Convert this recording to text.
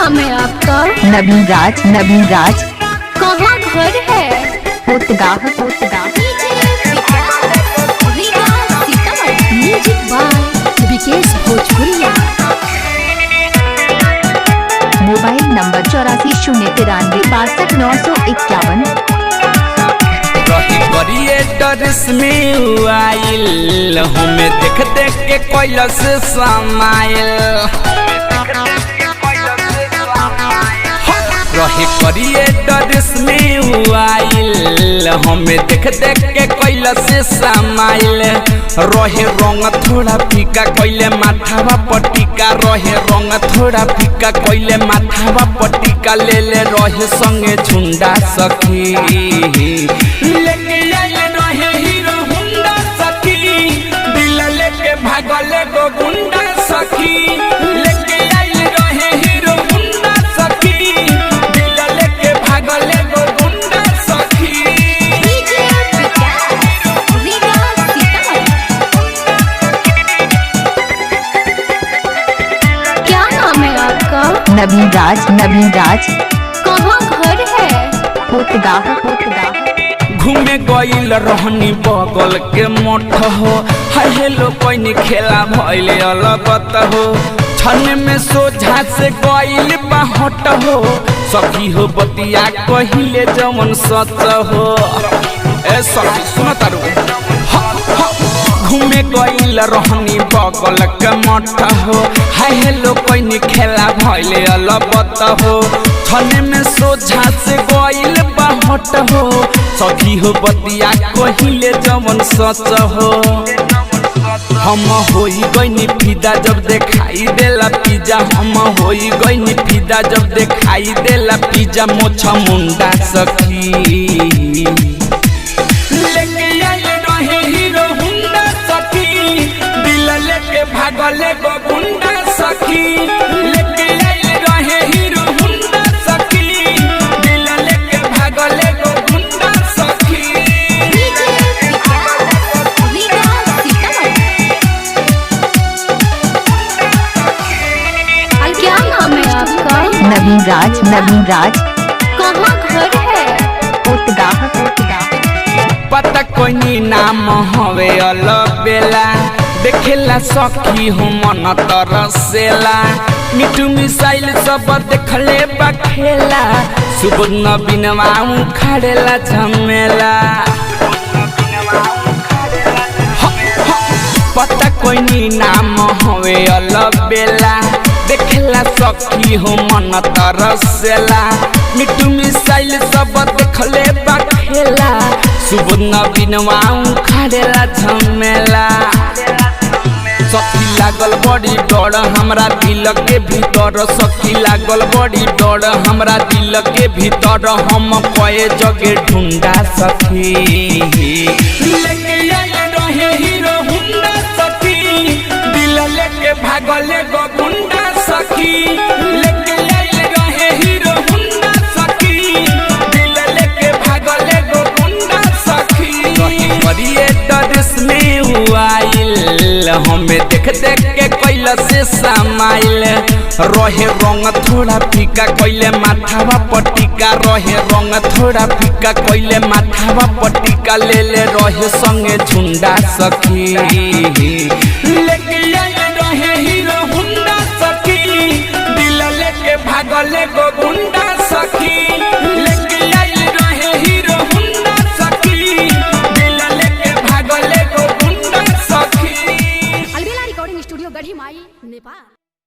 नाम है आपका? नवीन राज। नवीन राज। कहाँ घर है? पोतगाह। पोतगाह। म्यूजिक बाय विकेश भोजपुरिया। Mobile number 84 093 62 951। क्रिएटर्स में आइल हमें देख देख के कैलस समाइल रहे क्रिएटर्स में आइल हमें देख देख के कैलस समाइल रहे रंग थोड़ा फीका कैले माथावा पटिका रहे रंग थोड़ा फीका कैले माथावा पटिका ले ले रहे संगे झुंडा सखी लेके आइले रहे हीरो हुंडा सखी दिल लेके भागले गो गुंडा सखी लेके आइले रहे हीरो हुंडा सखी दिल लेके भागले गो गुंडा सखी। क्या नाम है आपका? नवीन राज। नवीन राज। कहाँ घर है? पोतगाह। पोतगाह। घूमे गईल रहनी बगल के मठ हो हेलो कोई खेला भइल अलगत हो छन में सोझा से गईल बाहट हो सखी हो बतिया कहिले जमन सच हो ए सखी सुन तारू घूमे गईल रहनी बगल के मठ हो हेलो कोई खेला भइल अलगत हो छन में सोझा से गईल बाहट हो सखी हो बतिया कहिले जमन सच हो हम होई गईनी फिदा जब देखाई देला पिज्जा हम होई गईनी फिदा जब देखाई देला पिज्जा मोछा मुंडा सखी लेके आइले रहे हीरो हुंडा सखी दिल लेके भागले गो गुंडा सखी लेके आइले रहे हीरो हुंडा सखी दिल लेके भागले गो गुंडा सखी। क्या नाम है आपका? नवीन राज। नवीन राज। कहाँ घर है? पोतगाह। पोतगाह। पता कोई नाम हवे अलबेला देखेला सखी हो मन तरसेला मिठू मिसाइल सब देखले बखेला सुबह बिनवा उखाड़ेला झमेला पता कोई नाम हवे अलबेला देखेला सखी हो मन तरसेला मिठू मिसाइल सब देखले बखेला सुबह बिनवा उखाड़ेला झमेला सखी लागल बड़ी डर हमरा दिल के भीतर सखी लागल बड़ी डर हमरा दिल के भीतर हम कए जगे ढूंढा सखी लेके आइले रहे हीरो हुंडा सखी दिल लेके भागले गो गुंडा सखी लेके आइले रहे हीरो हुंडा सखी दिल लेके भागले गो गुंडा सखी क्रिएटर्स में आइल हमें देख देख के कैलस समाइल रहे रंग थोड़ा फीका कैले माथावा पटिका रहे रंग थोड़ा फीका कैले माथावा पटिका ले ले रहे संगे झुंडा सखी लेके आइले रहे हीरो हुंडा सखी दिल लेके भागले गो गुंडा सखी लेके आइले रहे हीरो हुंडा सखी दिल लेके भागले गो गुंडा सखी। अलबेला रिकॉर्डिंग स्टूडियो गढ़ी माई नेपाल।